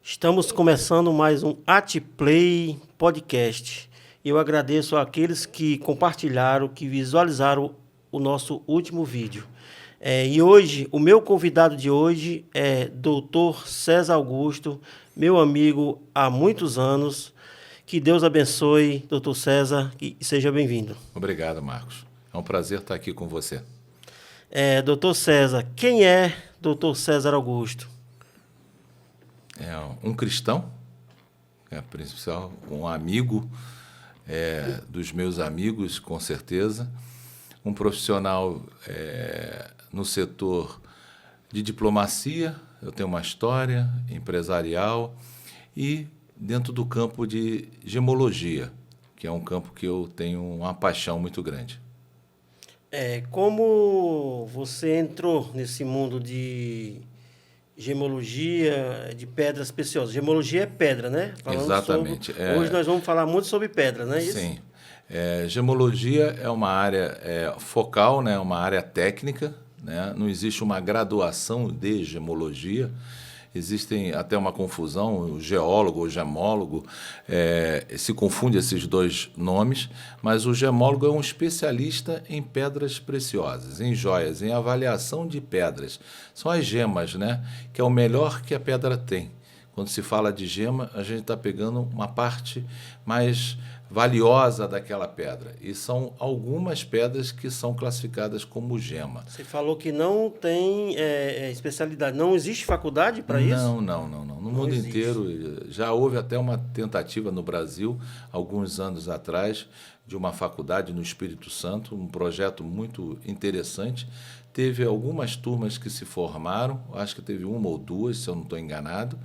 Estamos começando mais um Atplay Podcast. Eu agradeço àqueles que compartilharam, que visualizaram o nosso último vídeo. E hoje, o meu convidado de hoje é Dr. César Augusto, meu amigo há muitos anos. Que Deus abençoe, Dr. César, e seja bem-vindo. Obrigado, Marcos. É um prazer estar aqui com você. Dr. César, quem é Dr. César Augusto? É um cristão, principal, um amigo dos meus amigos, com certeza. Um profissional no setor de diplomacia, eu tenho uma história empresarial, e dentro do campo de gemologia, que é um campo que eu tenho uma paixão muito grande. Como você entrou nesse mundo de gemologia, de pedras preciosas? Gemologia é pedra, né? Exatamente. Hoje nós vamos falar muito sobre pedra, não é isso? Sim. Gemologia é uma área focal, né? Uma área técnica, né? Não existe uma graduação de gemologia. Existem até uma confusão, o geólogo ou gemólogo, se confunde esses dois nomes, mas o gemólogo é um especialista em pedras preciosas, em joias, em avaliação de pedras. São as gemas, né? Que é o melhor que a pedra tem. Quando se fala de gema, a gente está pegando uma parte mais valiosa daquela pedra. E são algumas pedras que são classificadas como gema. Você falou que não tem especialidade. Não existe faculdade para isso? Não. No mundo inteiro, já houve até uma tentativa no Brasil, alguns anos atrás, de uma faculdade no Espírito Santo, um projeto muito interessante. Teve algumas turmas que se formaram, acho que teve uma ou duas, se eu não estou enganado,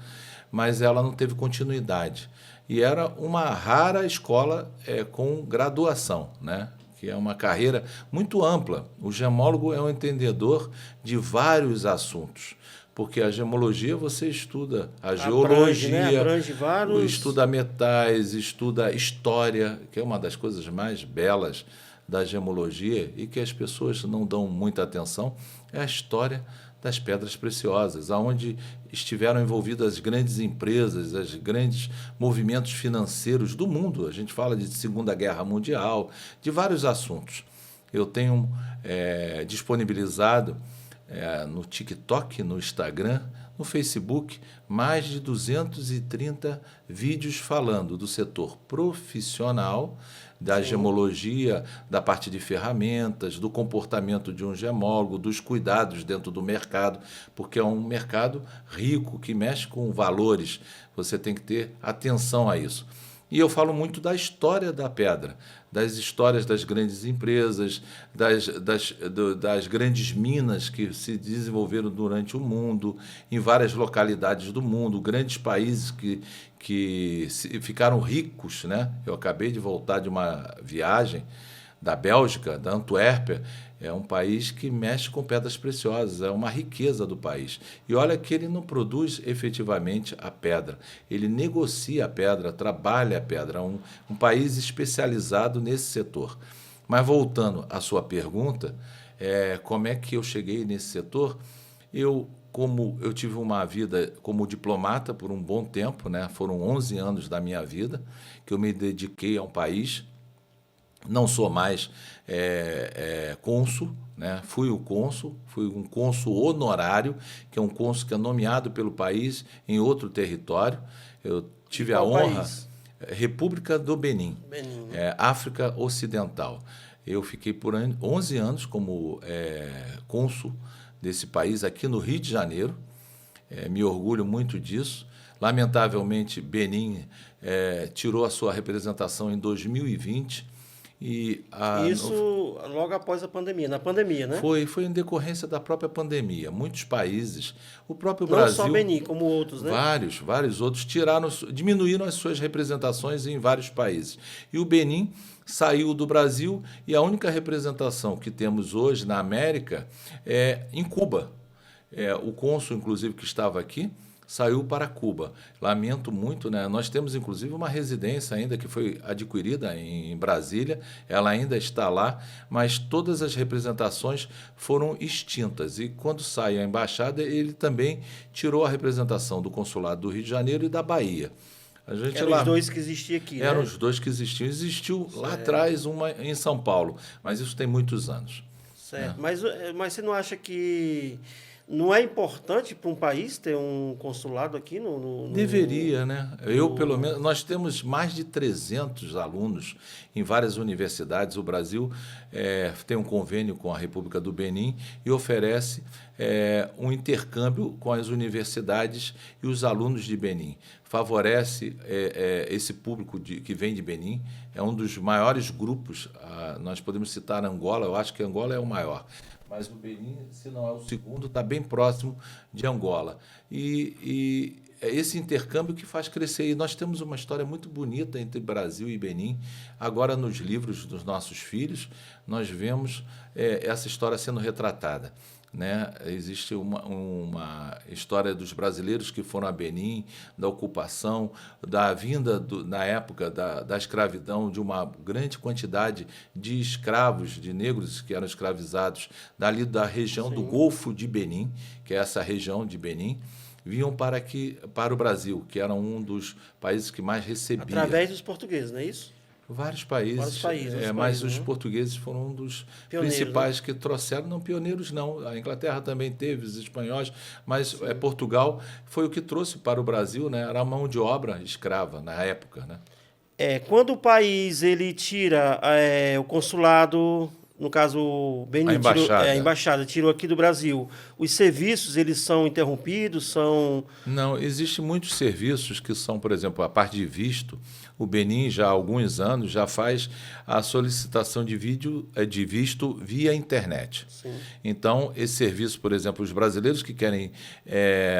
mas ela não teve continuidade. E era uma rara escola com graduação, né? Que é uma carreira muito ampla. O gemólogo é um entendedor de vários assuntos, porque a gemologia você estuda a geologia, né? Abrange vários... estuda metais, estuda história, que é uma das coisas mais belas da gemologia e que as pessoas não dão muita atenção, é a história das pedras preciosas, aonde estiveram envolvidas as grandes empresas, os grandes movimentos financeiros do mundo. A gente fala de Segunda Guerra Mundial, de vários assuntos. Eu tenho disponibilizado no TikTok, no Instagram, no Facebook, mais de 230 vídeos falando do setor profissional, da gemologia, da parte de ferramentas, do comportamento de um gemólogo, dos cuidados dentro do mercado, porque é um mercado rico, que mexe com valores, você tem que ter atenção a isso. E eu falo muito da história da pedra, das histórias das grandes empresas, das grandes minas que se desenvolveram durante o mundo, em várias localidades do mundo, grandes países que ficaram ricos, né? Eu acabei de voltar de uma viagem da Bélgica, da Antuérpia. É um país que mexe com pedras preciosas, é uma riqueza do país. E olha que ele não produz efetivamente a pedra, ele negocia a pedra, trabalha a pedra, é um país especializado nesse setor. Mas voltando à sua pergunta, como é que eu cheguei nesse setor? Como eu tive uma vida como diplomata por um bom tempo, né? Foram 11 anos da minha vida que eu me dediquei a um país. Não sou mais cônsul, né? Fui um cônsul honorário, que é um cônsul que é nomeado pelo país em outro território. Eu tive a honra... país? República do Benin, Benin. África Ocidental. Eu fiquei por 11 anos como cônsul desse país aqui no Rio de Janeiro. Me orgulho muito disso. Lamentavelmente, Benin tirou a sua representação em 2020. Isso logo após a pandemia, na pandemia, né? Foi em decorrência da própria pandemia. Muitos países, o próprio Não Brasil... Não só Benin, como outros, né? Vários outros diminuíram as suas representações em vários países. E o Benin saiu do Brasil e a única representação que temos hoje na América é em Cuba. O cônsul, inclusive, que estava aqui, saiu para Cuba. Lamento muito, né? Nós temos, inclusive, uma residência ainda que foi adquirida em Brasília, ela ainda está lá, mas todas as representações foram extintas. E quando sai a embaixada, ele também tirou a representação do consulado do Rio de Janeiro e da Bahia. A gente Eram os dois que existiam aqui, Eram né? os dois que existiam. Existiu lá atrás uma em São Paulo, mas isso tem muitos anos. Certo. Mas você não acha que não é importante para um país ter um consulado aqui Deveria, né? Eu, pelo menos, nós temos mais de 300 alunos em várias universidades. O Brasil tem um convênio com a República do Benin e oferece um intercâmbio com as universidades e os alunos de Benin. Favorece esse público que vem de Benin, é um dos maiores grupos. Nós podemos citar Angola, eu acho que Angola é o maior. Mas o Benin, se não é o segundo, está bem próximo de Angola. E é esse intercâmbio que faz crescer. E nós temos uma história muito bonita entre Brasil e Benin. Agora, nos livros dos nossos filhos, nós vemos essa história sendo retratada. Né? Existe uma história dos brasileiros que foram a Benin, da ocupação, da vinda, na época da escravidão, de uma grande quantidade de escravos, de negros que eram escravizados, dali da região do Golfo de Benin, que é essa região de Benin, vinham para o Brasil, que era um dos países que mais recebia. Através dos portugueses, não é isso? Vários países, mas os portugueses foram um dos principais, né, que trouxeram, não pioneiros não, a Inglaterra também teve, os espanhóis, mas Portugal foi o que trouxe para o Brasil, né? Era a mão de obra escrava na época. Né? Quando o país ele tira o consulado, no caso o Benin, a embaixada tirou aqui do Brasil, os serviços eles são interrompidos, Não, existem muitos serviços que são, por exemplo, a parte de visto. O Benin, já há alguns anos, já faz a solicitação de visto via internet. Sim. Então, esse serviço, por exemplo, os brasileiros que querem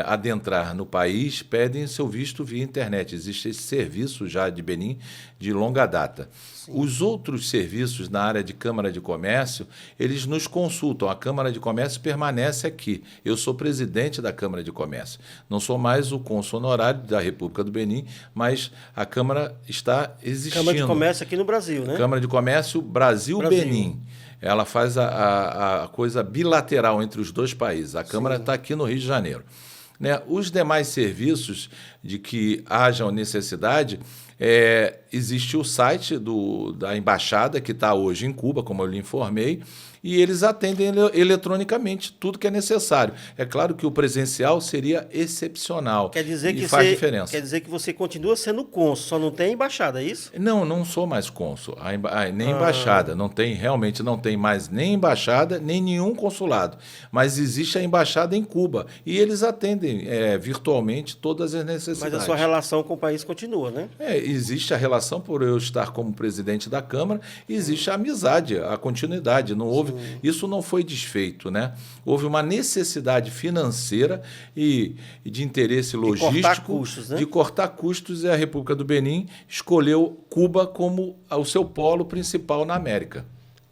adentrar no país pedem seu visto via internet. Existe esse serviço já de Benin de longa data. Sim. Os outros serviços na área de Câmara de Comércio, eles nos consultam. A Câmara de Comércio permanece aqui. Eu sou presidente da Câmara de Comércio. Não sou mais o cônsul honorário da República do Benin, mas a Câmara está existindo. Câmara de Comércio aqui no Brasil, né? Câmara de Comércio Brasil-Benin. Ela faz a coisa bilateral entre os dois países. A Câmara está aqui no Rio de Janeiro. Né? Os demais serviços de que haja necessidade, existe o site da Embaixada, que está hoje em Cuba, como eu lhe informei, e eles atendem eletronicamente tudo que é necessário. É claro que o presencial seria excepcional. Quer dizer que faz diferença. Quer dizer que você continua sendo cônsul, só não tem embaixada, é isso? Não sou mais cônsul, nem embaixada. Realmente não tem mais nem embaixada, nem nenhum consulado. Mas existe a embaixada em Cuba e eles atendem virtualmente todas as necessidades. Mas a sua relação com o país continua, né? Existe a relação por eu estar como presidente da Câmara, existe a amizade, a continuidade. Não houve, isso não foi desfeito, né? Houve uma necessidade financeira e de interesse logístico de cortar custos, né? De cortar custos, e a República do Benin escolheu Cuba como o seu polo principal na América.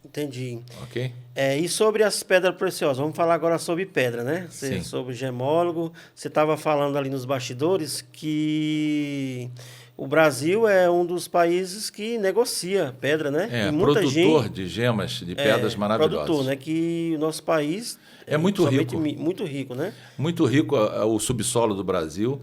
Entendi. Ok? E sobre as pedras preciosas, vamos falar agora sobre pedra, né? Sim. Sobre gemólogo. Você estava falando ali nos bastidores que o Brasil é um dos países que negocia pedra, né? E produtor de gemas, de pedras maravilhosas. Produtor, né? Que o nosso país é muito rico. Muito rico, né? Muito rico o subsolo do Brasil.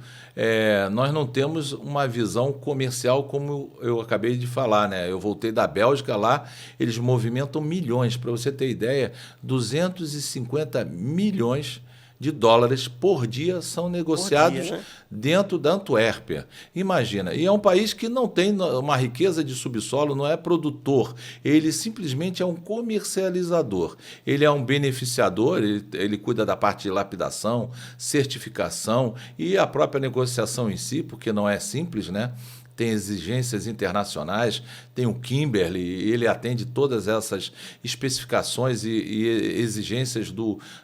Nós não temos uma visão comercial como eu acabei de falar, né? Eu voltei da Bélgica, lá eles movimentam milhões. Para você ter ideia, 250 milhões de dólares por dia são negociados dentro da Antuérpia. Imagina. E é um país que não tem uma riqueza de subsolo, não é produtor. Ele simplesmente é um comercializador. Ele é um beneficiador, ele cuida da parte de lapidação, certificação e a própria negociação em si, porque não é simples, né? Tem exigências internacionais, tem o Kimberley, ele atende todas essas especificações e exigências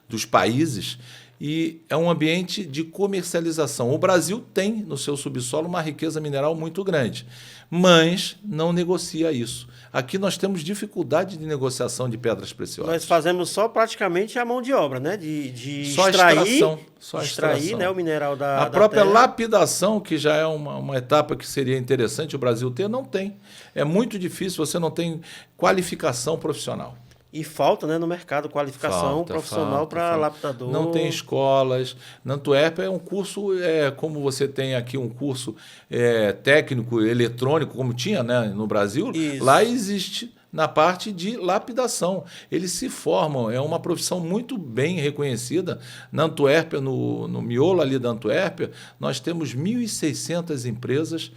dos países. e é um ambiente de comercialização. O Brasil tem no seu subsolo uma riqueza mineral muito grande, mas não negocia isso. Aqui nós temos dificuldade de negociação de pedras preciosas. Nós fazemos só praticamente a mão de obra, né? De só extrair, só extrair, né, o mineral da A própria terra. lapidação, que já é uma etapa que seria interessante o Brasil ter, não tem. É muito difícil, você não tem qualificação profissional. E falta, né, no mercado qualificação profissional para lapidador. Não tem escolas. Na Antuérpia é um curso, como você tem aqui um curso técnico eletrônico, como tinha, né, no Brasil. Isso. Lá existe na parte de lapidação. Eles se formam, é uma profissão muito bem reconhecida. Na Antuérpia, no miolo ali da Antuérpia, nós temos 1.600 empresas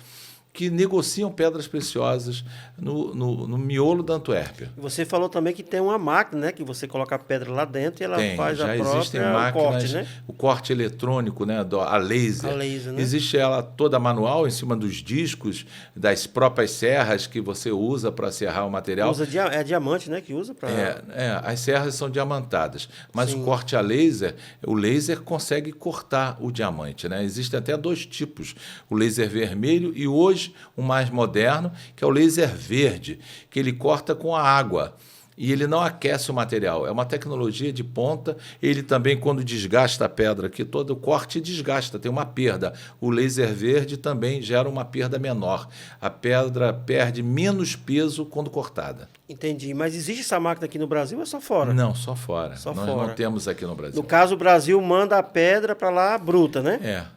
que negociam pedras preciosas no miolo da Antuérpia. Você falou também que tem uma máquina, né, que você coloca a pedra lá dentro e ela faz já a existem própria máquinas, corte, né? o corte eletrônico, né, a laser. A laser, né? Existe ela toda manual em cima dos discos, das próprias serras que você usa para serrar o material. É diamante, né, que usa para... As serras são diamantadas, mas Sim. o corte a laser, o laser consegue cortar o diamante, né? Existem até dois tipos, o laser vermelho e hoje o mais moderno, que é o laser verde, que ele corta com a água. E ele não aquece o material. É uma tecnologia de ponta. Ele também, quando desgasta a pedra aqui, todo o corte desgasta, tem uma perda. O laser verde também gera uma perda menor. A pedra perde menos peso quando cortada. Entendi. Mas existe essa máquina aqui no Brasil ou é só fora? Não, só fora. Nós fora. não temos aqui no Brasil. No caso, o Brasil manda a pedra para lá bruta, né?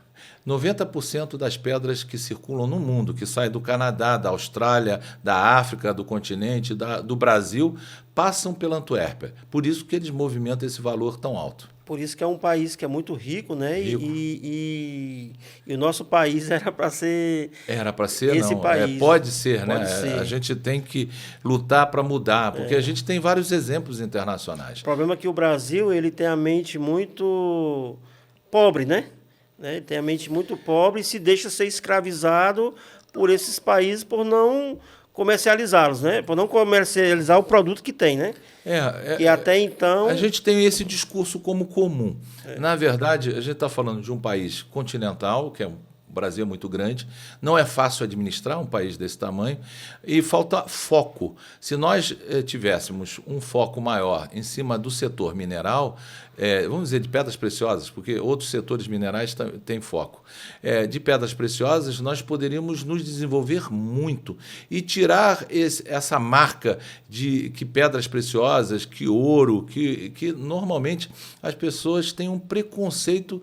90% das pedras que circulam no mundo, que saem do Canadá, da Austrália, da África, do continente, do Brasil, passam pela Antuérpia. Por isso que eles movimentam esse valor tão alto. Por isso que é um país que é muito rico, né? Rico. E o nosso país era para ser... Era para ser, esse não. País. Pode ser, pode né? Ser. A gente tem que lutar para mudar, porque a gente tem vários exemplos internacionais. O problema é que o Brasil ele tem a mente muito pobre, né? Tem a mente muito pobre e se deixa ser escravizado por esses países por não comercializá-los, né? Por não comercializar o produto que tem, né? E até então... A gente tem esse discurso como comum. Na verdade, a gente está falando de um país continental, que o Brasil é muito grande, não é fácil administrar um país desse tamanho e falta foco. Se nós tivéssemos um foco maior em cima do setor mineral, vamos dizer de pedras preciosas, porque outros setores minerais têm foco, de pedras preciosas, nós poderíamos nos desenvolver muito e tirar essa marca de que pedras preciosas, que ouro, que normalmente as pessoas têm um preconceito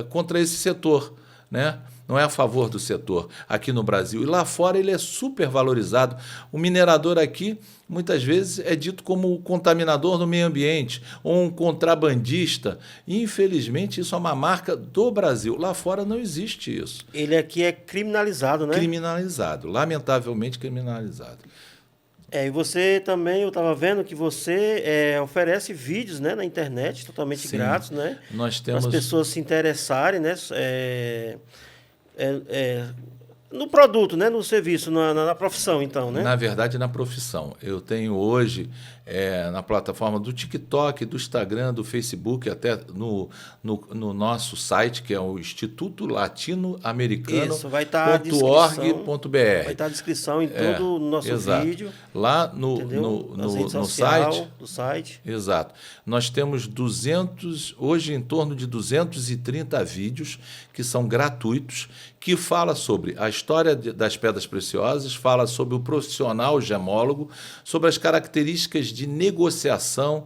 contra esse setor, né? Não é a favor do setor aqui no Brasil. E lá fora ele é super valorizado. O minerador aqui, muitas vezes, é dito como contaminador do meio ambiente ou um contrabandista. E, infelizmente, isso é uma marca do Brasil. Lá fora não existe isso. Ele aqui é criminalizado, né? Criminalizado, lamentavelmente criminalizado. E você também, eu estava vendo que você oferece vídeos, né, na internet, totalmente grátis, né? Nós temos... Para as pessoas se interessarem, né? No produto, né? No serviço, na profissão, então, né? Na verdade, na profissão. Eu tenho hoje, na plataforma do TikTok, do Instagram, do Facebook, até no nosso site, que é o Instituto Latino-Americano.org.br. Vai estar a descrição em todo o nosso vídeo. Lá no site. Exato. Nós temos hoje em torno de 230 vídeos que são gratuitos, que fala sobre a história das pedras preciosas, fala sobre o profissional gemólogo, sobre as características de negociação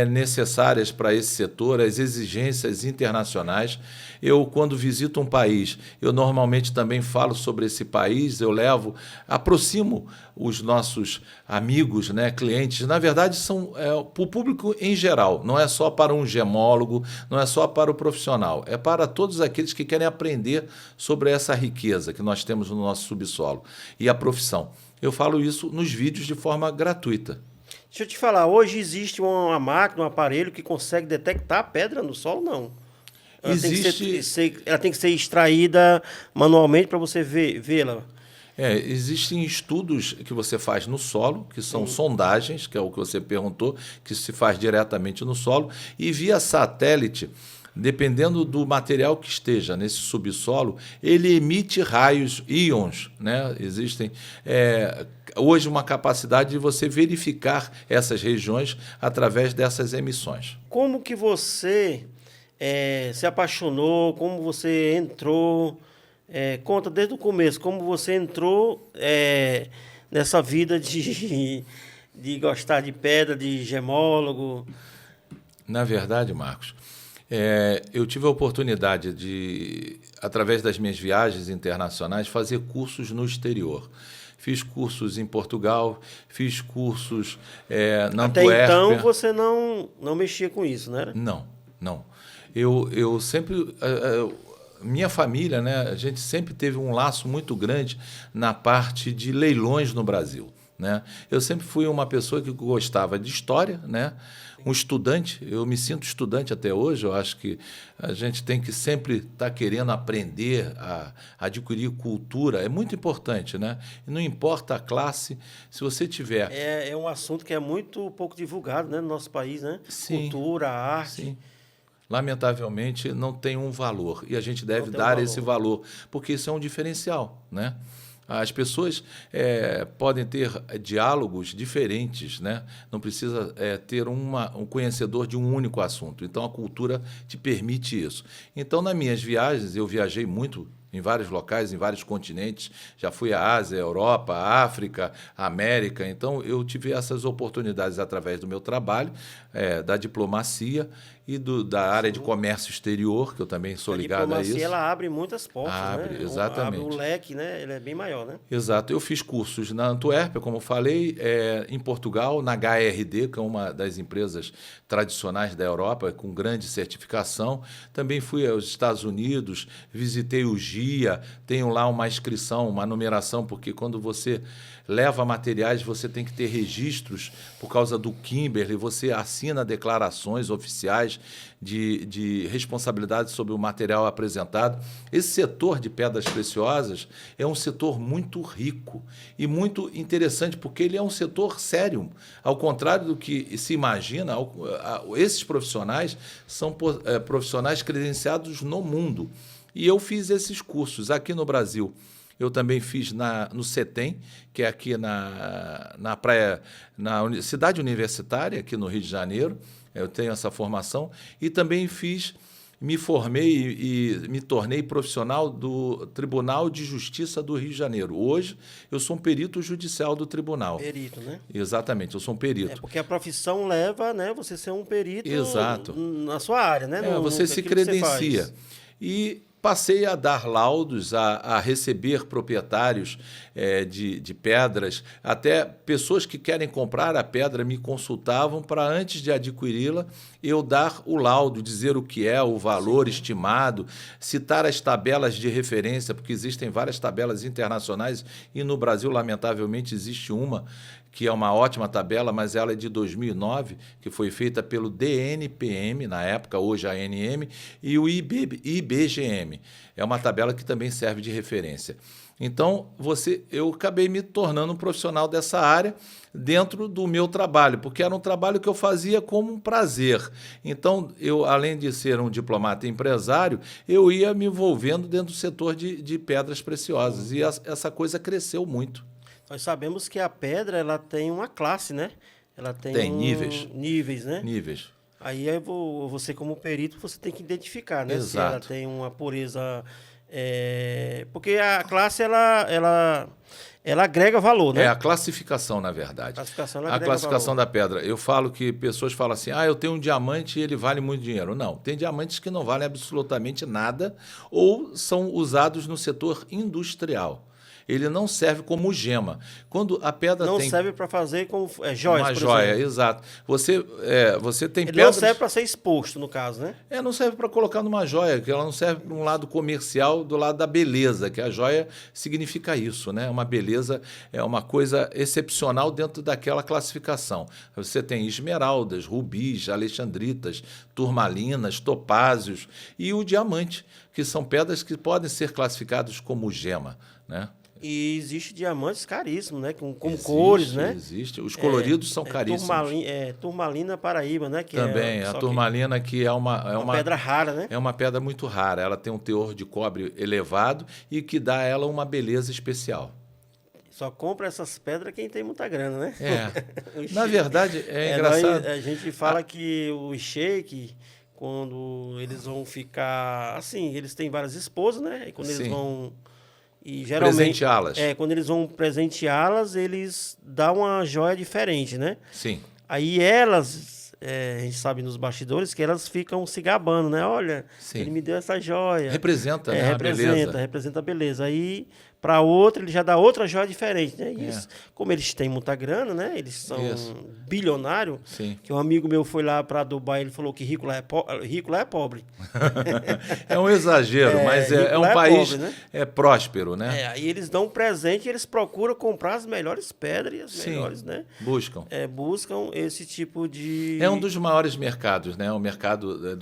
necessárias para esse setor, as exigências internacionais. Eu, quando visito um país, eu normalmente também falo sobre esse país, aproximo os nossos amigos, né, clientes. Na verdade, são para o público em geral, não é só para um gemólogo, não é só para o profissional, é para todos aqueles que querem aprender sobre essa riqueza que nós temos no nosso subsolo e a profissão. Eu falo isso nos vídeos de forma gratuita. Deixa eu te falar, hoje existe uma máquina, um aparelho que consegue detectar a pedra no solo? Não. Ela tem que ser extraída manualmente para você vê-la. Existem estudos que você faz no solo, que são sondagens, que é o que você perguntou, que se faz diretamente no solo, e via satélite, dependendo do material que esteja nesse subsolo, ele emite raios, íons, né? Existem hoje uma capacidade de você verificar essas regiões através dessas emissões. Como que você se apaixonou? Como você entrou? Conta desde o começo, como você entrou nessa vida de gostar de pedra, de gemólogo. Na verdade, Marcos, eu tive a oportunidade de, através das minhas viagens internacionais, fazer cursos no exterior. Fiz cursos em Portugal, fiz cursos na Antuérpia. Até então você não mexia com isso, né? Não. Eu sempre... minha família, né, a gente sempre teve um laço muito grande na parte de leilões no Brasil, né? Eu sempre fui uma pessoa que gostava de história, né? Um estudante, eu me sinto estudante até hoje, eu acho que a gente tem que sempre estar querendo aprender, a adquirir cultura, é muito importante, né? E não importa a classe, se você tiver... É um assunto que é muito pouco divulgado, né, no nosso país, né? Sim, cultura, arte... Sim. Lamentavelmente, não tem um valor. E a gente deve dar esse valor, porque isso é um diferencial, né? As pessoas podem ter diálogos diferentes, né? Não precisa ter um conhecedor de um único assunto. Então, a cultura te permite isso. Então, nas minhas viagens, eu viajei muito em vários locais, em vários continentes. Já fui à Ásia, Europa, África, América. Então, eu tive essas oportunidades através do meu trabalho, da diplomacia e da área de comércio exterior, que eu também sou ligado a isso. A diplomacia, ela abre muitas portas, né? Abre Exatamente. o leque, né? Ele é bem maior, né? Exato. Eu fiz cursos na Antuérpia, como eu falei, em Portugal, na HRD, que é uma das empresas tradicionais da Europa, com grande certificação. Também fui aos Estados Unidos, visitei o GIA, tenho lá uma inscrição, uma numeração, porque quando você leva materiais, você tem que ter registros por causa do Kimberley, você assina declarações oficiais de responsabilidade sobre o material apresentado. Esse setor de pedras preciosas é um setor muito rico e muito interessante, porque ele é um setor sério. Ao contrário do que se imagina, esses profissionais são profissionais credenciados no mundo. E eu fiz esses cursos aqui no Brasil. Eu também fiz no CETEM, que é aqui na praia, na cidade universitária, aqui no Rio de Janeiro. Eu tenho essa formação. E também me formei e me tornei profissional do Tribunal de Justiça do Rio de Janeiro. Hoje, eu sou um perito judicial do tribunal. Perito, né? Exatamente, eu sou um perito. Porque a profissão leva, né, você ser um perito. Exato. Na sua área, né? Você se credencia. E passei a dar laudos, a receber proprietários de pedras, até pessoas que querem comprar a pedra me consultavam para, antes de adquiri-la, eu dar o laudo, dizer o que é, o valor estimado, citar as tabelas de referência, porque existem várias tabelas internacionais e no Brasil, lamentavelmente, existe uma que é uma ótima tabela, mas ela é de 2009, que foi feita pelo DNPM, na época, hoje a ANM, e o IBGM. É uma tabela que também serve de referência. Então, eu acabei me tornando um profissional dessa área dentro do meu trabalho, porque era um trabalho que eu fazia como um prazer. Então, além de ser um diplomata empresário, eu ia me envolvendo dentro do setor de pedras preciosas, e essa coisa cresceu muito. Nós sabemos que a pedra, ela tem uma classe, né? Ela tem níveis. Níveis, né? Níveis. Aí você, como perito, você tem que identificar, né? Exato. Se ela tem uma pureza... porque a classe, ela agrega valor, né? É a classificação, na verdade. A classificação da pedra. Eu falo que pessoas falam assim, eu tenho um diamante e ele vale muito dinheiro. Não, tem diamantes que não valem absolutamente nada ou são usados no setor industrial. Ele não serve como gema. Quando a pedra não serve para fazer como joias, uma joia, exato. Você tem ele pedras... não serve para ser exposto, no caso, né? Não serve para colocar numa joia, que ela não serve para um lado comercial, do lado da beleza, que a joia significa isso, né? Uma beleza é uma coisa excepcional dentro daquela classificação. Você tem esmeraldas, rubis, alexandritas, turmalinas, topázios e o diamante, que são pedras que podem ser classificadas como gema, né? E existe diamantes caríssimos, né? Com Existe, cores, né? Existe. Os coloridos são caríssimos. Turmalina Paraíba, né? Que Também, a turmalina que é uma pedra rara, né? é uma pedra muito rara. Ela tem um teor de cobre elevado e que dá a ela uma beleza especial. Só compra essas pedras quem tem muita grana, né? Na verdade, é engraçado. A gente fala que o sheik, quando eles vão ficar... Assim, eles têm várias esposas, né? E quando eles vão... E geralmente... Presenteá-las. Quando eles vão presenteá-las, eles dão uma joia diferente, né? Sim. Aí elas... a gente sabe nos bastidores que elas ficam se gabando, né? Olha, ele me deu essa joia. Representa, né? Representa a beleza. Aí, para outra, ele já dá outra joia diferente, né? Isso, como eles têm muita grana, né? Eles são bilionários. Sim. Que um amigo meu foi lá para Dubai, ele falou que rico lá é pobre. É um exagero, mas é um país pobre, né? Próspero, né? Aí eles dão um presente e eles procuram comprar as melhores pedras e as melhores, né? Buscam. Buscam esse tipo de... É um dos maiores mercados, né? O mercado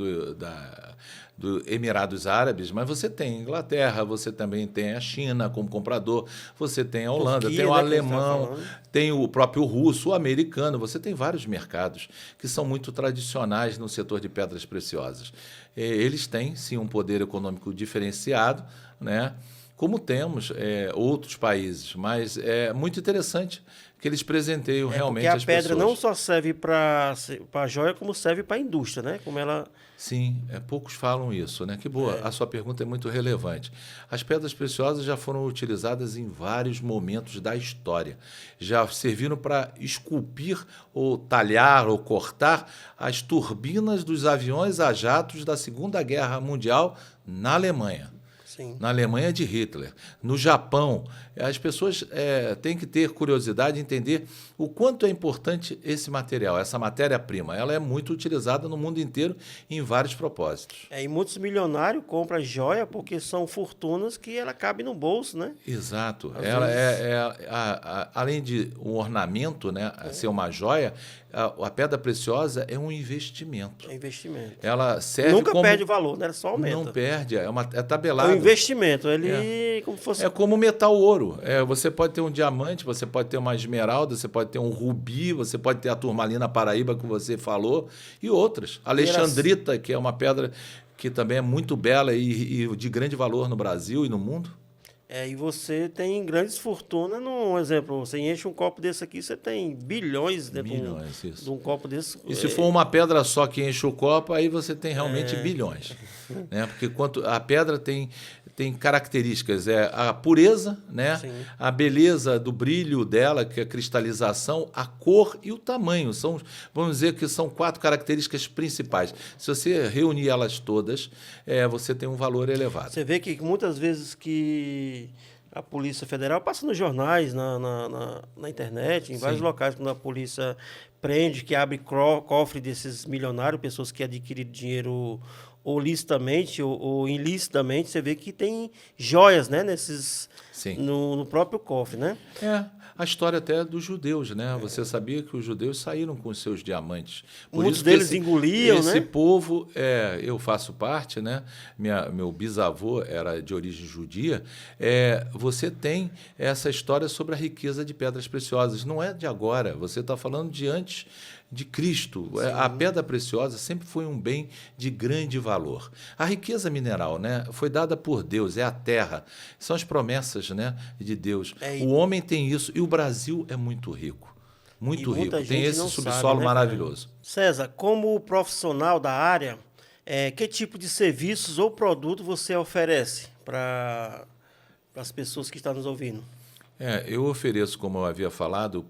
do Emirados Árabes, mas você tem Inglaterra, você também tem a China como comprador, você tem a Holanda, Turquia, tem o alemão, tem o próprio russo, o americano, você tem vários mercados que são muito tradicionais no setor de pedras preciosas. Eles têm, sim, um poder econômico diferenciado, né? Como temos outros países, mas é muito interessante que eles presenteiam realmente as pessoas. Porque a pedra não só serve para a joia, como serve para a indústria, né? Como ela... Sim, poucos falam isso, né? Que boa, a sua pergunta é muito relevante. As pedras preciosas já foram utilizadas em vários momentos da história. Já serviram para esculpir ou talhar ou cortar as turbinas dos aviões a jatos da Segunda Guerra Mundial na Alemanha. Na Alemanha de Hitler, no Japão. As pessoas têm que ter curiosidade de entender o quanto é importante esse material, essa matéria-prima. Ela é muito utilizada no mundo inteiro em vários propósitos. E muitos milionários compram joia porque são fortunas que ela cabe no bolso, né? Exato. Ela além de um ornamento, né, ser uma joia, a pedra preciosa é um investimento. É investimento. Ela serve Nunca perde o valor, né? Só aumenta. Não perde, é tabelado. É um investimento. Como fosse... É como metal ouro. Você pode ter um diamante, você pode ter uma esmeralda, você pode ter um rubi, você pode ter a turmalina Paraíba que você falou e outras. Alexandrita, que é uma pedra que também é muito bela e de grande valor no Brasil e no mundo. E você tem grandes fortunas. Um exemplo, você enche um copo desse aqui, você tem bilhões dentro de um copo desse. E se for uma pedra só que enche o copo, aí você tem realmente bilhões. Né? Porque a pedra tem características, a pureza, né? A beleza do brilho dela, que é a cristalização, a cor e o tamanho. Vamos dizer que são 4 características principais. Se você reunir elas todas, você tem um valor elevado. Você vê que muitas vezes que a Polícia Federal passa nos jornais, na internet, em vários locais, quando a polícia prende, que abre cofre desses milionários, pessoas que adquiriram dinheiro ou licitamente ou ilicitamente, você vê que tem joias, né, no próprio cofre, né? A história até dos judeus, né? Você sabia que os judeus saíram com os seus diamantes. Muitos deles engoliam, né? Esse povo, eu faço parte, né? Meu bisavô era de origem judia. Você tem essa história sobre a riqueza de pedras preciosas. Não é de agora, você está falando de antes de Cristo. A pedra preciosa sempre foi um bem de grande valor. A riqueza mineral, né, foi dada por Deus, é a terra, são as promessas, né, de Deus. O homem tem isso e o Brasil é muito rico. Muito rico. Tem esse subsolo maravilhoso. César, como profissional da área, que tipo de serviços ou produto você oferece para as pessoas que estão nos ouvindo? Eu ofereço, como eu havia falado,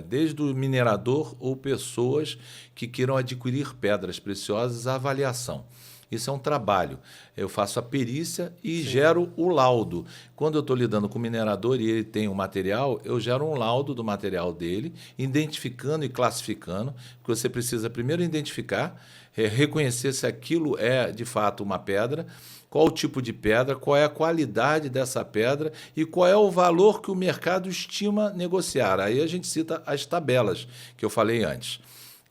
desde o minerador ou pessoas que queiram adquirir pedras preciosas, a avaliação. Isso é um trabalho. Eu faço a perícia e gero o laudo. Quando eu estou lidando com o minerador e ele tem um material, eu gero um laudo do material dele, identificando e classificando, porque você precisa primeiro identificar, reconhecer se aquilo é de fato uma pedra, qual o tipo de pedra, qual é a qualidade dessa pedra e qual é o valor que o mercado estima negociar. Aí a gente cita as tabelas que eu falei antes.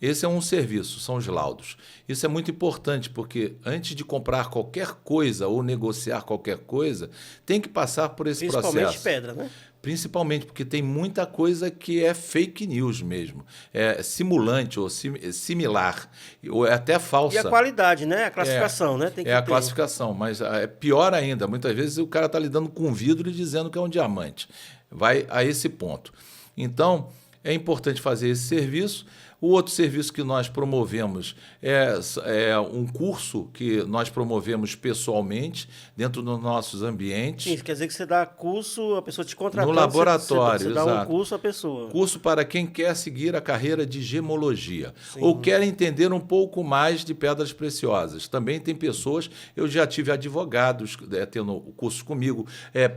Esse é um serviço, são os laudos. Isso é muito importante, porque antes de comprar qualquer coisa ou negociar qualquer coisa, tem que passar por esse Principalmente processo. pedra, né? Principalmente porque tem muita coisa que é fake news mesmo, é simulante ou similar, ou é até falsa. E a qualidade, né? A classificação, né? Tem que É a ter. classificação, mas é pior ainda. Muitas vezes o cara está lidando com vidro e dizendo que é um diamante. Vai a esse ponto. Então, é importante fazer esse serviço. O outro serviço que nós promovemos é um curso que nós promovemos pessoalmente dentro dos nossos ambientes. Sim, quer dizer que você dá curso, a pessoa te contratando. No laboratório, você dá um exato. curso à pessoa. Curso para quem quer seguir a carreira de gemologia. Sim. Ou quer entender um pouco mais de pedras preciosas. Também tem pessoas, eu já tive advogados tendo curso comigo,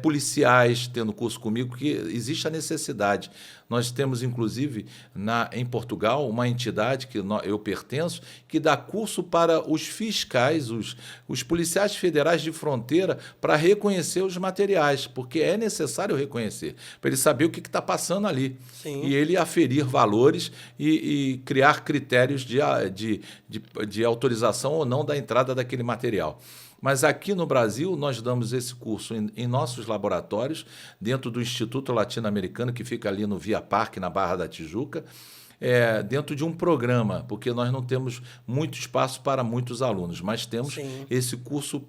policiais tendo curso comigo, que existe a necessidade. Nós temos, inclusive, em Portugal, uma entidade que eu pertenço, que dá curso para os fiscais, os policiais federais de fronteira, para reconhecer os materiais, porque é necessário reconhecer, para ele saber o que está passando ali. Sim. E ele aferir valores e criar critérios de autorização ou não da entrada daquele material. Mas aqui no Brasil, nós damos esse curso em nossos laboratórios, dentro do Instituto Latino-Americano, que fica ali no Via Parque, na Barra da Tijuca, dentro de um programa, porque nós não temos muito espaço para muitos alunos, mas temos Sim. esse curso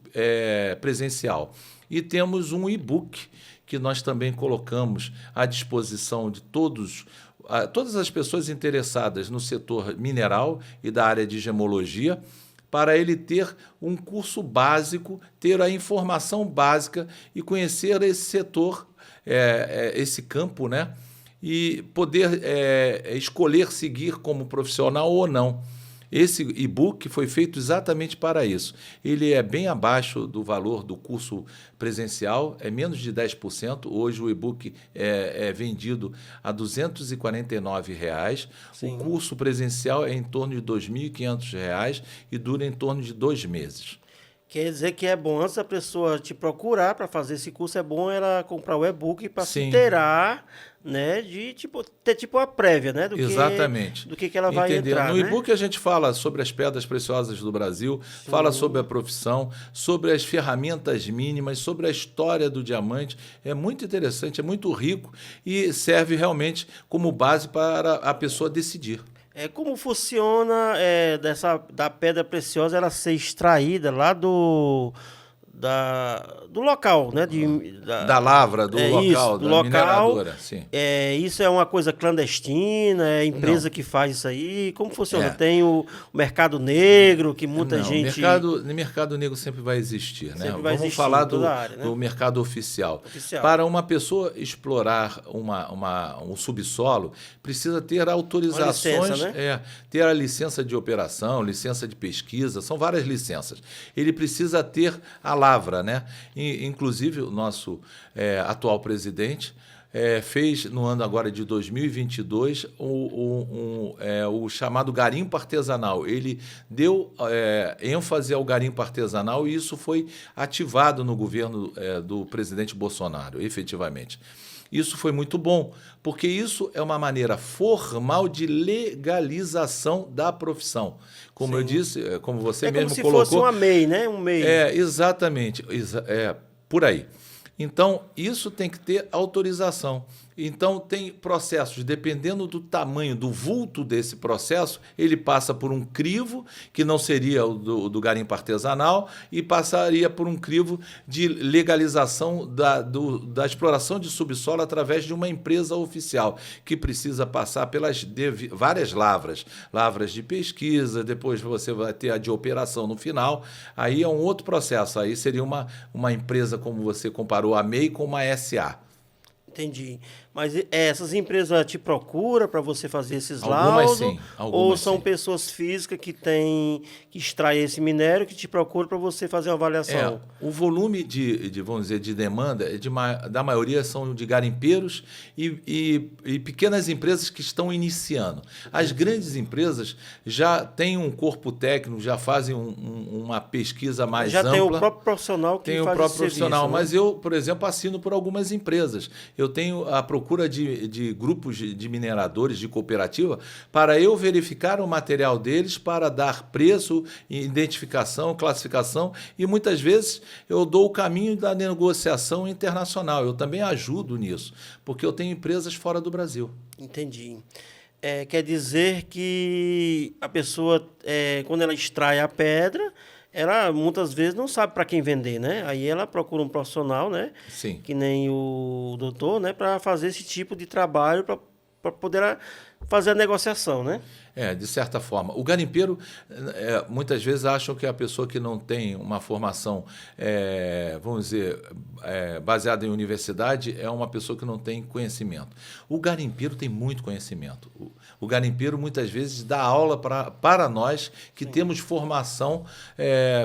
presencial. E temos um e-book que nós também colocamos à disposição de todas as pessoas interessadas no setor mineral e da área de gemologia, para ele ter um curso básico, ter a informação básica e conhecer esse setor, esse campo, né? E poder escolher seguir como profissional ou não. Esse e-book foi feito exatamente para isso. Ele é bem abaixo do valor do curso presencial, é menos de 10%. Hoje o e-book é vendido a R$ 249. Sim. O curso presencial é em torno de R$ 2.500 e dura em torno de 2 meses. Quer dizer que é bom, antes da pessoa te procurar para fazer esse curso, é bom ela comprar o e-book para se Sim. inteirar, né? De ter uma prévia, né? Exatamente. Do que ela vai Entender. entrar. No né? e-book a gente fala sobre as pedras preciosas do Brasil, fala sobre a profissão, sobre as ferramentas mínimas, sobre a história do diamante. É muito interessante, é muito rico e serve realmente como base para a pessoa decidir. Como funciona da pedra preciosa ela ser extraída lá do local, né? Da lavra, do local, isso, da mineradora. Sim. Isso é uma coisa clandestina? É a empresa que faz isso aí? Como funciona? Tem o mercado negro, que muita gente... Mercado negro sempre vai existir. Né? Sempre vai Vamos existir falar em toda a área, né? do mercado oficial. Para uma pessoa explorar um subsolo, precisa ter autorizações, uma licença, né? Ter a licença de operação, licença de pesquisa, são várias licenças. Ele precisa ter a lavra, né? Inclusive, o nosso atual presidente fez, no ano agora de 2022, o chamado garimpo artesanal. Ele deu ênfase ao garimpo artesanal e isso foi ativado no governo do presidente Bolsonaro, efetivamente. Isso foi muito bom, porque isso é uma maneira formal de legalização da profissão. Como eu disse, como você mesmo colocou... como se fosse uma MEI, né? Um MEI. Exatamente. Por aí. Então, isso tem que ter autorização. Então, tem processos, dependendo do tamanho, do vulto desse processo, ele passa por um crivo, que não seria o do garimpo artesanal, e passaria por um crivo de legalização da exploração de subsolo através de uma empresa oficial, que precisa passar pelas várias lavras. Lavras de pesquisa, depois você vai ter a de operação no final. Aí é um outro processo. Aí seria uma empresa, como você comparou, a MEI com uma SA. Entendi. Mas essas empresas te procuram para você fazer esses laudos? Sim. Ou são pessoas físicas que extraem esse minério que te procuram para você fazer uma avaliação? O volume vamos dizer, de demanda da maioria são de garimpeiros e pequenas empresas que estão iniciando. As grandes empresas já têm um corpo técnico, já fazem uma pesquisa mais ampla. Já tem o próprio profissional que faz esse serviço, né? Mas eu, por exemplo, assino por algumas empresas. Eu eu tenho a procura de grupos de mineradores, de cooperativa, para eu verificar o material deles, para dar preço, identificação, classificação, e muitas vezes eu dou o caminho da negociação internacional. Eu também ajudo nisso, porque eu tenho empresas fora do Brasil. Entendi. Quer dizer que a pessoa, quando ela extrai a pedra, ela muitas vezes não sabe para quem vender, né? Aí ela procura um profissional, né? Sim. Que nem o doutor, né? Para fazer esse tipo de trabalho, para poder fazer a negociação, né? De certa forma. O garimpeiro, muitas vezes, acham que a pessoa que não tem uma formação, vamos dizer, baseada em universidade, é uma pessoa que não tem conhecimento. O garimpeiro tem muito conhecimento. O garimpeiro, muitas vezes, dá aula para nós que Sim. temos formação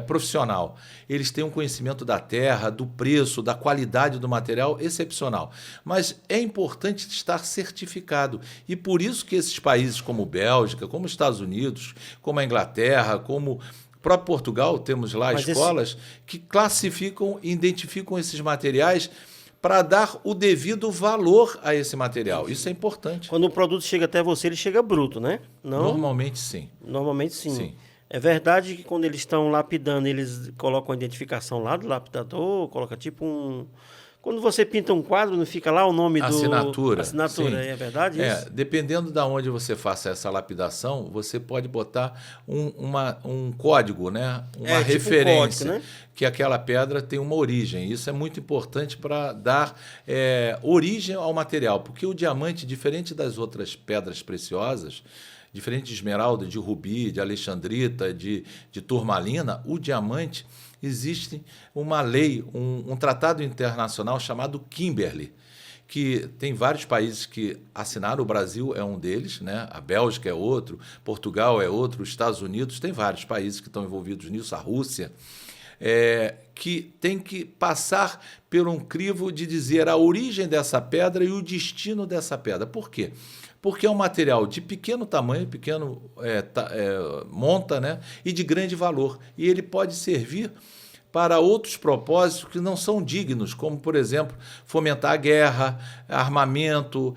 profissional. Eles têm um conhecimento da terra, do preço, da qualidade do material excepcional. Mas é importante estar certificado. E por isso que esses países como Bélgica, como os Estados Unidos, como a Inglaterra, como o próprio Portugal, temos lá escolas que classificam e identificam esses materiais para dar o devido valor a esse material. Isso é importante. Quando o produto chega até você, ele chega bruto, né? Não? Normalmente, sim. Normalmente, sim. É verdade que quando eles estão lapidando, eles colocam a identificação lá do lapidador, coloca tipo um... Quando você pinta um quadro, não fica lá o nome do... Assinatura. Assinatura, é verdade isso? Dependendo de onde você faça essa lapidação, você pode botar um código, né? Uma referência, tipo um código, né? Que aquela pedra tem uma origem. Isso é muito importante para dar origem ao material, porque o diamante, diferente das outras pedras preciosas, diferente de esmeralda, de rubi, de alexandrita, de turmalina, o diamante... Existe uma lei, um tratado internacional chamado Kimberley, que tem vários países que assinaram, o Brasil é um deles, né? A Bélgica é outro, Portugal é outro, os Estados Unidos, tem vários países que estão envolvidos nisso, a Rússia, que tem que passar por um crivo de dizer a origem dessa pedra e o destino dessa pedra. Por quê? Porque é um material de pequeno tamanho, pequeno monta, né? E de grande valor. E ele pode servir para outros propósitos que não são dignos, como, por exemplo, fomentar a guerra, armamento,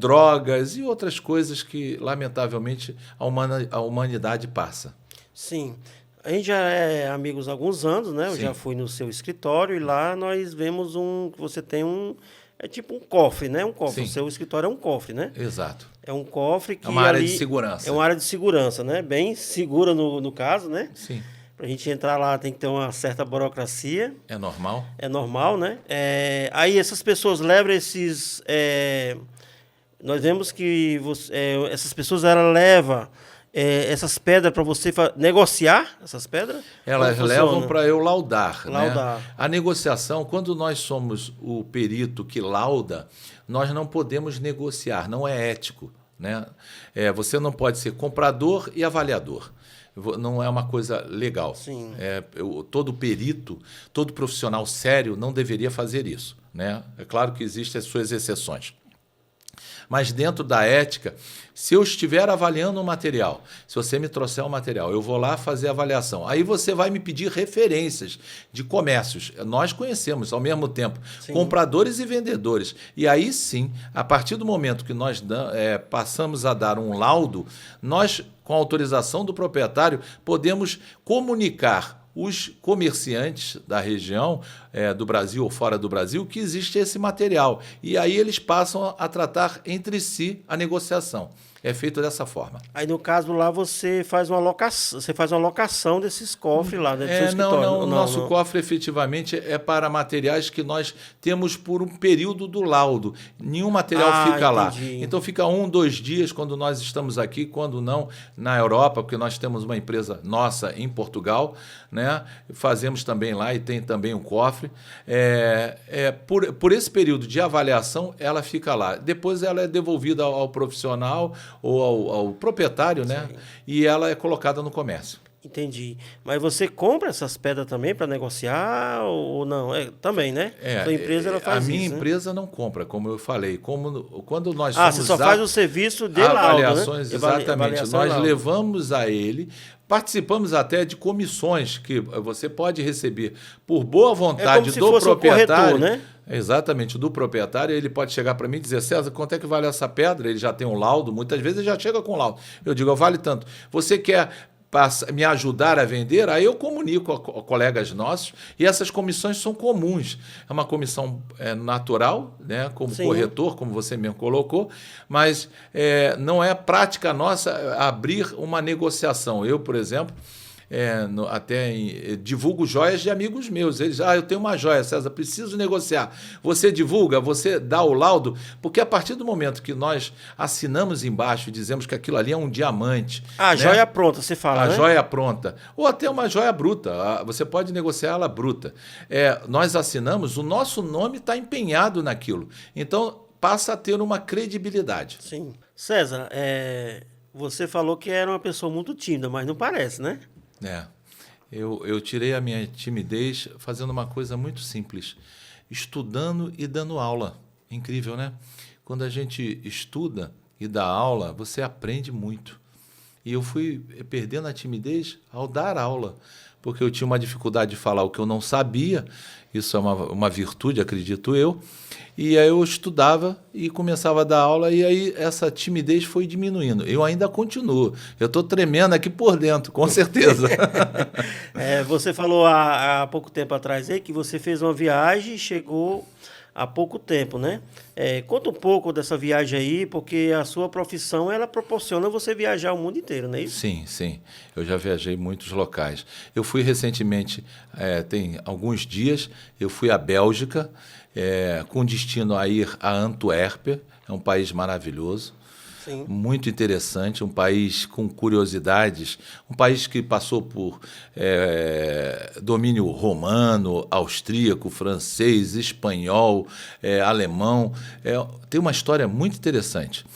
drogas e outras coisas que, lamentavelmente, a humanidade passa. Sim. A gente já é amigos há alguns anos, né? Eu já fui no seu escritório e lá nós vemos você tem é tipo um cofre, né? Um cofre. Sim. O seu escritório é um cofre, né? Exato. É um cofre que... É uma área de segurança. É uma área de segurança, né? Bem segura no caso, né? Sim. Para a gente entrar lá tem que ter uma certa burocracia. É normal. É normal, né? Aí essas pessoas levam esses... nós vemos que essas pessoas levam essas pedras para você negociar essas pedras? Elas levam para eu laudar. Laudar. Né? A negociação, quando nós somos o perito que lauda, nós não podemos negociar, não é ético. Né? Você não pode ser comprador e avaliador. Não é uma coisa legal. Sim. Todo perito, todo profissional sério não deveria fazer isso. Né? É claro que existem as suas exceções. Mas dentro da ética, se eu estiver avaliando um material, se você me trouxer um material, eu vou lá fazer a avaliação. Aí você vai me pedir referências de comércios. Nós conhecemos, ao mesmo tempo, sim, compradores e vendedores. E aí sim, a partir do momento que nós passamos a dar um laudo, nós, com a autorização do proprietário, podemos comunicar os comerciantes da região, do Brasil ou fora do Brasil, que existe esse material. E aí eles passam a tratar entre si a negociação. É feito dessa forma. Aí, no caso, lá você faz uma locação desses cofres lá dentro do seu escritório. Não, o nosso cofre efetivamente é para materiais que nós temos por um período do laudo. Nenhum material fica lá. Então fica 1, 2 dias quando nós estamos aqui, quando não na Europa, porque nós temos uma empresa nossa em Portugal, né? Fazemos também lá e tem também um cofre. Por esse período de avaliação, ela fica lá. Depois ela é devolvida ao profissional ou ao proprietário, né? E ela é colocada no comércio. Entendi. Mas você compra essas pedras também para negociar ou não? Também, né? Sua empresa ela faz isso. A minha empresa não compra, como eu falei. Quando nós somos você só faz o serviço de avaliações, laudo, né? Exatamente. Nós levamos a ele, participamos até de comissões que você pode receber por boa vontade do proprietário. Um corretor, né? Exatamente, do proprietário. Ele pode chegar para mim e dizer: César, quanto é que vale essa pedra? Ele já tem um laudo, muitas vezes ele já chega com laudo. Eu digo: vale tanto. Você quer me ajudar a vender? Aí eu comunico a colegas nossos, e essas comissões são comuns. É uma comissão natural, né, como Sim. corretor, como você mesmo colocou, mas não é prática nossa abrir uma negociação. Eu, por exemplo, divulgo joias de amigos meus. Eles: eu tenho uma joia, César, preciso negociar. Você divulga, você dá o laudo, porque a partir do momento que nós assinamos embaixo e dizemos que aquilo ali é um diamante... A né? joia pronta, você fala, A né? joia pronta. Ou até uma joia bruta. Você pode negociar ela bruta. Nós assinamos, o nosso nome está empenhado naquilo. Então, passa a ter uma credibilidade. Sim. César, você falou que era uma pessoa muito tímida, mas não parece, né? Eu tirei a minha timidez fazendo uma coisa muito simples: estudando e dando aula. Incrível, né? Quando a gente estuda e dá aula, você aprende muito. E eu fui perdendo a timidez ao dar aula, porque eu tinha uma dificuldade de falar o que eu não sabia. Isso é uma virtude, acredito eu. E aí eu estudava e começava a dar aula, e aí essa timidez foi diminuindo. Eu ainda continuo. Eu estou tremendo aqui por dentro, com certeza. Você falou há pouco tempo atrás aí que você fez uma viagem e chegou há pouco tempo, né? Conta um pouco dessa viagem aí, porque a sua profissão, ela proporciona você viajar o mundo inteiro, não é isso? Sim, sim. Eu já viajei em muitos locais. Eu fui recentemente, tem alguns dias, eu fui à Bélgica, com destino a ir a Antuérpia. É um país maravilhoso. Sim. Muito interessante, um país com curiosidades, um país que passou por domínio romano, austríaco, francês, espanhol, alemão. Tem uma história muito interessante.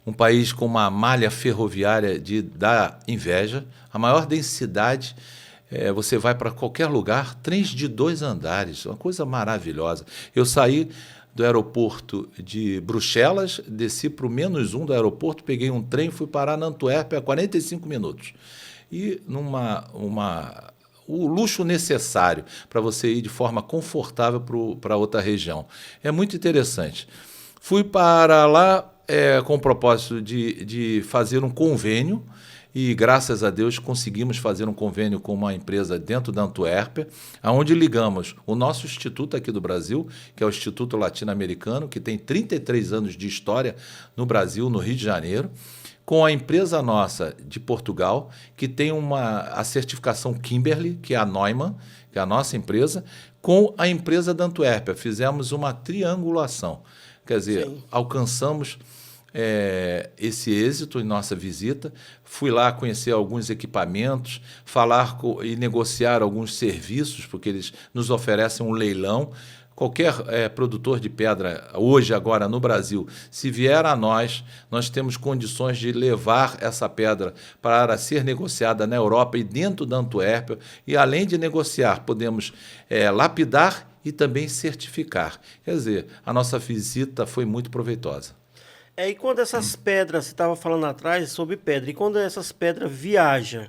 Um país com uma malha ferroviária da inveja, a maior densidade. Você vai para qualquer lugar, trens de 2 andares, uma coisa maravilhosa. Eu saí do aeroporto de Bruxelas, desci para o -1 do aeroporto, peguei um trem e fui parar na Antuérpia a 45 minutos. E o luxo necessário para você ir de forma confortável para outra região. É muito interessante. Fui para lá com o propósito de fazer um convênio, e graças a Deus conseguimos fazer um convênio com uma empresa dentro da Antuérpia, onde ligamos o nosso instituto aqui do Brasil, que é o Instituto Latino-Americano, que tem 33 anos de história no Brasil, no Rio de Janeiro, com a empresa nossa de Portugal, que tem a certificação Kimberly, que é a Neumann, que é a nossa empresa, com a empresa da Antuérpia. Fizemos uma triangulação. Quer dizer, Sim. alcançamos esse êxito em nossa visita. Fui lá conhecer alguns equipamentos, falar e negociar alguns serviços, porque eles nos oferecem um leilão. Qualquer produtor de pedra, hoje, agora no Brasil, se vier a nós temos condições de levar essa pedra para ser negociada na Europa e dentro da Antuérpia, e além de negociar, podemos lapidar e também certificar. Quer dizer, a nossa visita foi muito proveitosa. E quando essas pedras, você estava falando atrás sobre pedra, e quando essas pedras viajam,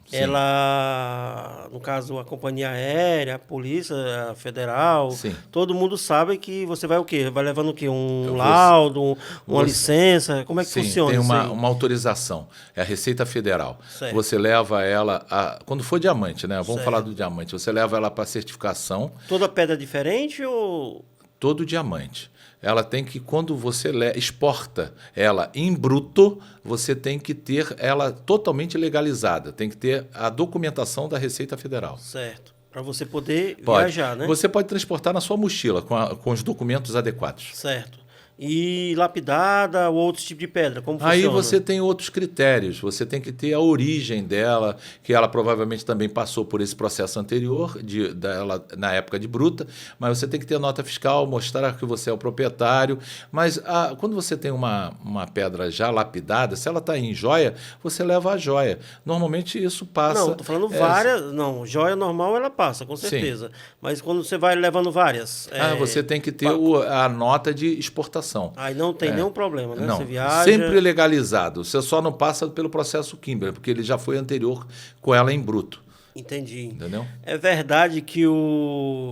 Sim. ela, no caso, a companhia aérea, a polícia federal, Sim. todo mundo sabe que você vai o quê? Vai levando o quê? Eu Laudo, uma licença? Como é que Sim, funciona tem isso aí? uma autorização, é a Receita Federal. Certo. Você leva ela, quando for diamante, né? Vamos Certo. falar do diamante, você leva ela para certificação. Toda pedra é diferente ou... Todo diamante. Ela tem que, quando você exporta ela em bruto, você tem que ter ela totalmente legalizada. Tem que ter a documentação da Receita Federal. Certo. Para você poder Pode. viajar, né? Você pode transportar na sua mochila com os documentos adequados. Certo. E lapidada ou outro tipo de pedra, como Aí funciona? você tem outros critérios, você tem que ter a origem dela, que ela provavelmente também passou por esse processo anterior, dela, na época de bruta, mas você tem que ter a nota fiscal, mostrar que você é o proprietário. Mas quando você tem uma pedra já lapidada, se ela está em joia, você leva a joia. Normalmente isso passa... Não, estou falando várias... Não, joia normal ela passa, com certeza. Sim. Mas quando você vai levando várias... você tem que ter a nota de exportação. Aí não tem nenhum problema, né? Não, você viaja... sempre legalizado. Você só não passa pelo processo Kimberly, porque ele já foi anterior com ela em bruto. Entendi. Entendeu? É verdade que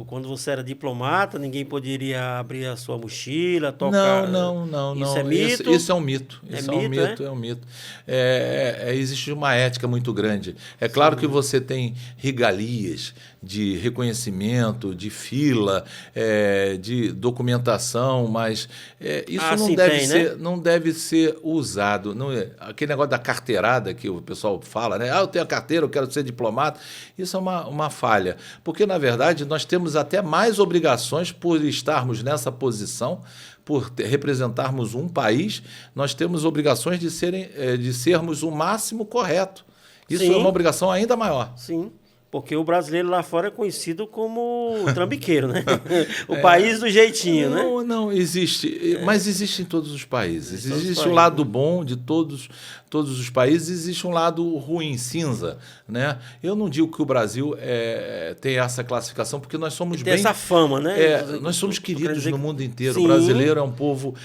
quando você era diplomata, ninguém poderia abrir a sua mochila, Não, tocar. não, não, Isso é não. mito? Isso é um mito. É Isso é um mito, é? mito, é um mito. Existe uma ética muito grande. É claro que Sim. você tem regalias de reconhecimento, de fila, de documentação, mas isso Ah, não sim, deve tem, né? ser, não deve ser usado. Não aquele negócio da carteirada que o pessoal fala, né? Ah, eu tenho a carteira, eu quero ser diplomata. Isso é uma falha. Porque, na verdade, nós temos até mais obrigações por estarmos nessa posição, por representarmos um país, nós temos obrigações de sermos o máximo correto. Isso é uma Sim, obrigação ainda maior. sim. Porque o brasileiro lá fora é conhecido como trambiqueiro, né? O país do jeitinho, né? Não, não existe, mas existe em todos os países. Em todos os Existe o países, lado né? bom de todos os países, existe um lado ruim, cinza, né? Eu não digo que o Brasil tem essa classificação, porque nós somos Tem bem, essa fama, né? nós somos Tô querendo queridos dizer no que- mundo inteiro. O Sim, brasileiro é um povo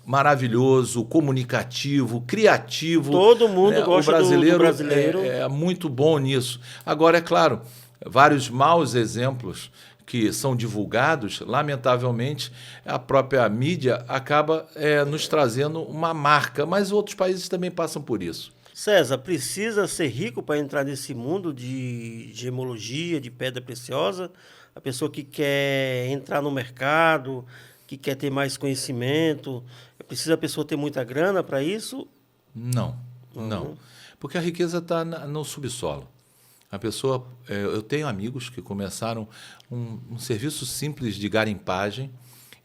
maravilhoso, comunicativo, criativo, todo mundo né? O gosta do brasileiro brasileiro. é muito bom nisso. Agora, é claro, vários maus exemplos que são divulgados, lamentavelmente, a própria mídia acaba nos trazendo uma marca, mas outros países também passam por isso. César, precisa ser rico para entrar nesse mundo de gemologia, de pedra preciosa? A pessoa que quer entrar no mercado, que quer ter mais conhecimento, precisa a pessoa ter muita grana para isso? Não, não. Porque a riqueza está no subsolo. A pessoa, eu tenho amigos que começaram um serviço simples de garimpagem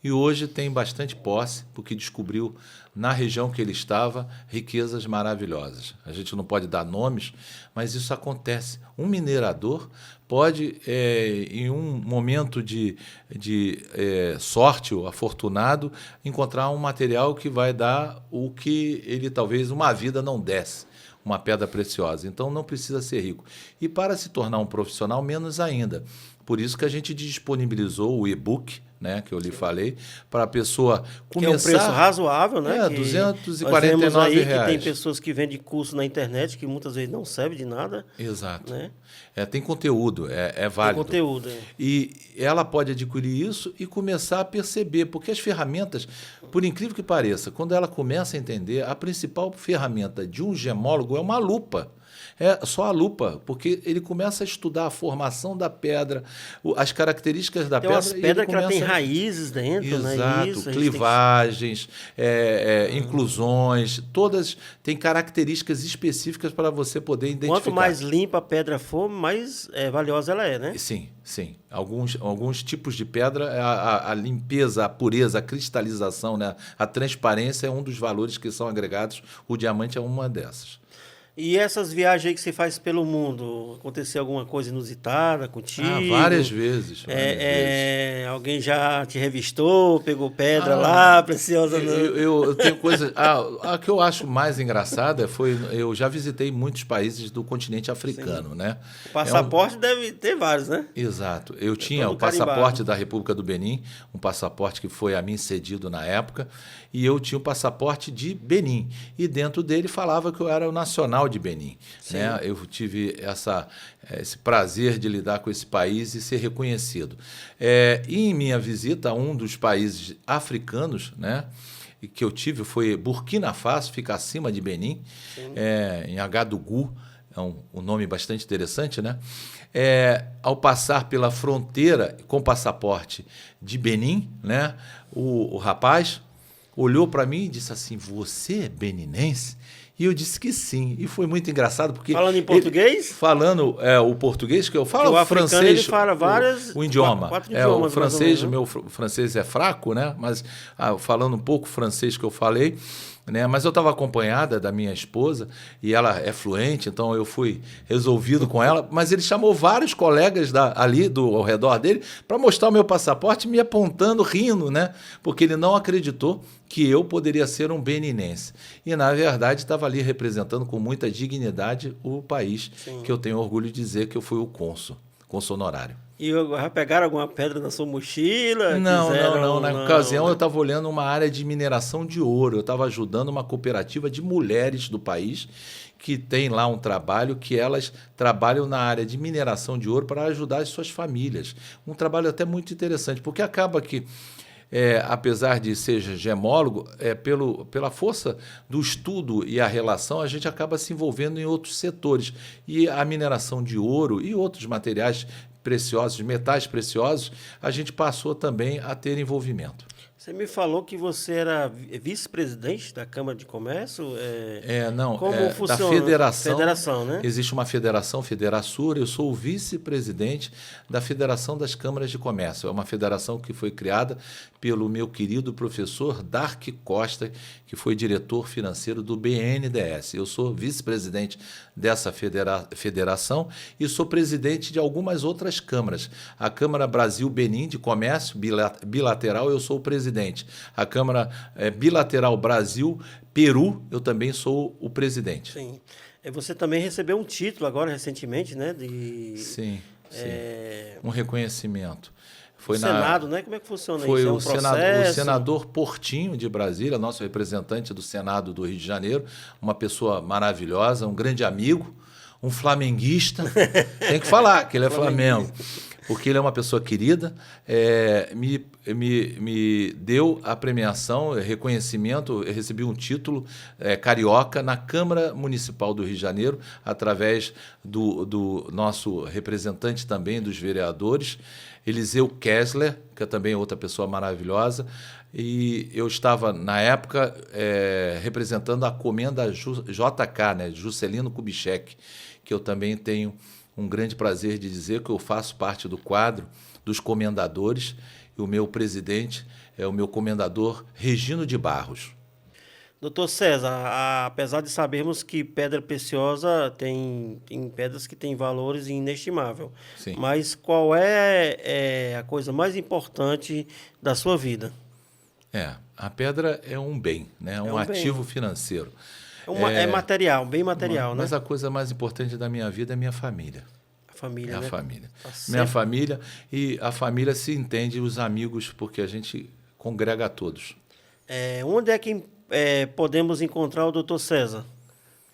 e hoje tem bastante posse, porque descobriu na região que ele estava riquezas maravilhosas. A gente não pode dar nomes, mas isso acontece. Um minerador pode, em um momento de sorte ou afortunado, encontrar um material que vai dar o que ele talvez uma vida não desse. Uma pedra preciosa. Então, não precisa ser rico. E para se tornar um profissional, menos ainda. Por isso que a gente disponibilizou o e-book, né, que eu lhe falei, para a pessoa começar... Que é um preço razoável, né? É, que R$ nós vemos aí que tem reais. pessoas que vendem curso na internet que muitas vezes não servem de nada, Exato. né? Tem conteúdo, é Tem válido. conteúdo. É. E ela pode adquirir isso e começar a perceber, porque as ferramentas, por incrível que pareça, quando ela começa a entender, a principal ferramenta de um gemólogo é uma lupa. É só a lupa, porque ele começa a estudar a formação da pedra, as características da Tem pedra. umas e ele pedras que ela tem começa- raízes dentro, né? Exato, Isso, a gente tem que- clivagens, inclusões, todas têm características específicas para você poder identificar. Quanto mais limpa a pedra for, mais valiosa ela é, né? Sim, sim. Alguns tipos de pedra, a limpeza, a pureza, a cristalização, né? A transparência é um dos valores que são agregados. O diamante é uma dessas. E essas viagens aí que você faz pelo mundo, aconteceu alguma coisa inusitada contigo? Várias vezes. Alguém já te revistou, pegou pedra lá, preciosa? Eu tenho coisas. A que eu acho mais engraçada foi. Eu já visitei muitos países do continente africano, né? O passaporte deve ter vários, né? Exato. Eu tinha todo o passaporte carimbado. da República do Benin, um passaporte que foi a mim cedido na época, e eu tinha o passaporte de Benin. E dentro dele falava que eu era o nacional de Benin. Né? Eu tive esse prazer de lidar com esse país e ser reconhecido. E em minha visita a um dos países africanos, né, que eu tive foi Burkina Faso, fica acima de Benin, em Agadougou, é um nome bastante interessante, né? Ao passar pela fronteira com passaporte de Benin, né, o rapaz olhou para mim e disse assim: "Você é beninense?" E eu disse que sim. E foi muito engraçado porque... Falando em português? Falando o português, que eu falo o africano, francês... ele fala várias... O idioma. Quatro idiomas, o francês, mais ou menos, o meu francês é fraco, né? Mas falando um pouco francês que eu falei... Né? Mas eu estava acompanhada da minha esposa e ela é fluente, então eu fui resolvido com ela. Mas ele chamou vários colegas ali ao redor dele para mostrar o meu passaporte, me apontando, rindo, né? Porque ele não acreditou que eu poderia ser um beninense. E, na verdade, estava ali representando com muita dignidade o país, que eu tenho orgulho de dizer que eu fui o cônsul honorário. E já pegaram alguma pedra na sua mochila? Não. Na ocasião, eu estava olhando uma área de mineração de ouro. Eu estava ajudando uma cooperativa de mulheres do país que têm lá um trabalho que elas trabalham na área de mineração de ouro para ajudar as suas famílias. Um trabalho até muito interessante, porque acaba que apesar de ser gemólogo, pela força do estudo e a relação, a gente acaba se envolvendo em outros setores. E a mineração de ouro e outros materiais preciosos, metais preciosos, a gente passou também a ter envolvimento. Você me falou que você era vice-presidente da Câmara de Comércio? Como funciona? Da federação. Federação, né? Existe uma federação, Federasur, eu sou o vice-presidente da Federação das Câmaras de Comércio. É uma federação que foi criada pelo meu querido professor Dark Costa, que foi diretor financeiro do BNDES. Eu sou vice-presidente dessa federação e sou presidente de algumas outras câmaras. A Câmara Brasil-Benin de Comércio bilateral, eu sou o presidente. A Câmara Bilateral Brasil-Peru, eu também sou o presidente. Sim. Você também recebeu um título agora, recentemente, né? Sim. Um reconhecimento. Foi Senado, né? Como é que funciona foi isso? Foi o senador Portinho, de Brasília, nosso representante do Senado do Rio de Janeiro, uma pessoa maravilhosa, um grande amigo, um flamenguista. Tem que falar que ele é Flamengo. Porque ele é uma pessoa querida, me deu a premiação, reconhecimento, eu recebi um título carioca na Câmara Municipal do Rio de Janeiro, através do nosso representante também dos vereadores, Eliseu Kessler, que é também outra pessoa maravilhosa, e eu estava, na época, representando a Comenda JK, né, Juscelino Kubitschek, que eu também tenho um grande prazer de dizer que eu faço parte do quadro dos comendadores e o meu presidente é o meu comendador Regino de Barros. Doutor César, apesar de sabermos que pedra preciosa tem pedras que têm valores inestimáveis, Sim. Mas qual é a coisa mais importante da sua vida? A pedra é um bem, né? Um ativo financeiro. É material, bem material, né? Mas a coisa mais importante da minha vida é minha família. A família, né? A família. Tá minha família, e a família se entende, os amigos, porque a gente congrega a todos. Onde é que podemos encontrar o Dr. César?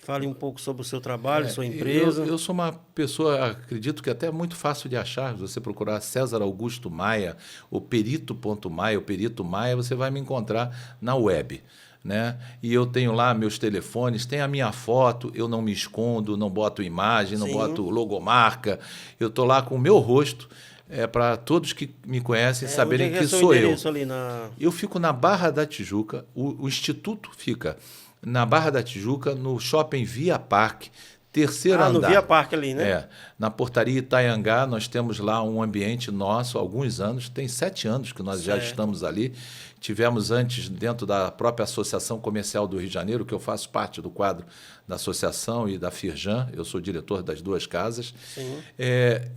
Fale um pouco sobre o seu trabalho, sua empresa. Eu sou uma pessoa, acredito que até é muito fácil de achar. Se você procurar César Augusto Maia, o Perito.maia, o Perito Maia, você vai me encontrar na web. Né? E eu tenho lá meus telefones, tem a minha foto, eu não me escondo, não boto imagem, não boto logomarca. Eu estou lá com o meu rosto, para todos que me conhecem saberem que sou eu. Ali Eu fico na Barra da Tijuca, o Instituto fica na Barra da Tijuca, no Shopping Via Parque, terceiro andar. No Via Parque ali, né? Na portaria Itaiangá, nós temos lá um ambiente nosso há alguns anos, tem 7 anos que nós já estamos ali. Tivemos antes, dentro da própria Associação Comercial do Rio de Janeiro, que eu faço parte do quadro da associação e da Firjan, eu sou diretor das duas casas. Sim.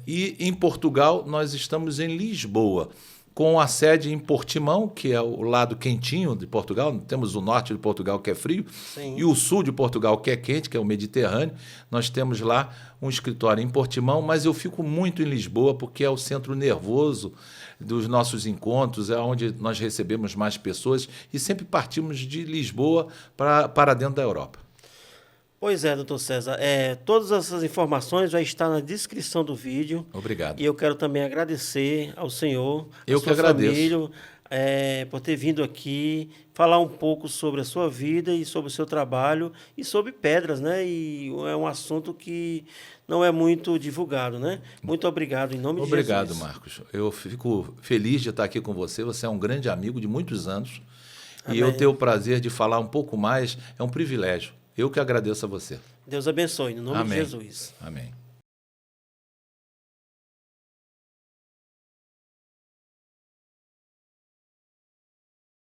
E em Portugal, nós estamos em Lisboa, com a sede em Portimão, que é o lado quentinho de Portugal. Temos o norte de Portugal, que é frio, e o sul de Portugal, que é quente, que é o Mediterrâneo. Nós temos lá um escritório em Portimão, mas eu fico muito em Lisboa, porque é o centro nervoso dos nossos encontros, é onde nós recebemos mais pessoas e sempre partimos de Lisboa para dentro da Europa. Pois é, doutor César. Todas essas informações já estão na descrição do vídeo. Obrigado. E eu quero também agradecer ao senhor, eu à sua que agradeço. família, por ter vindo aqui falar um pouco sobre a sua vida e sobre o seu trabalho e sobre pedras, né? E é um assunto que não é muito divulgado, né? Muito obrigado, em nome de Jesus. Obrigado, Marcos. Eu fico feliz de estar aqui com você. Você é um grande amigo de muitos anos. Amém. E eu ter o prazer de falar um pouco mais é um privilégio. Eu que agradeço a você. Deus abençoe, no nome Amém. de Jesus. Amém.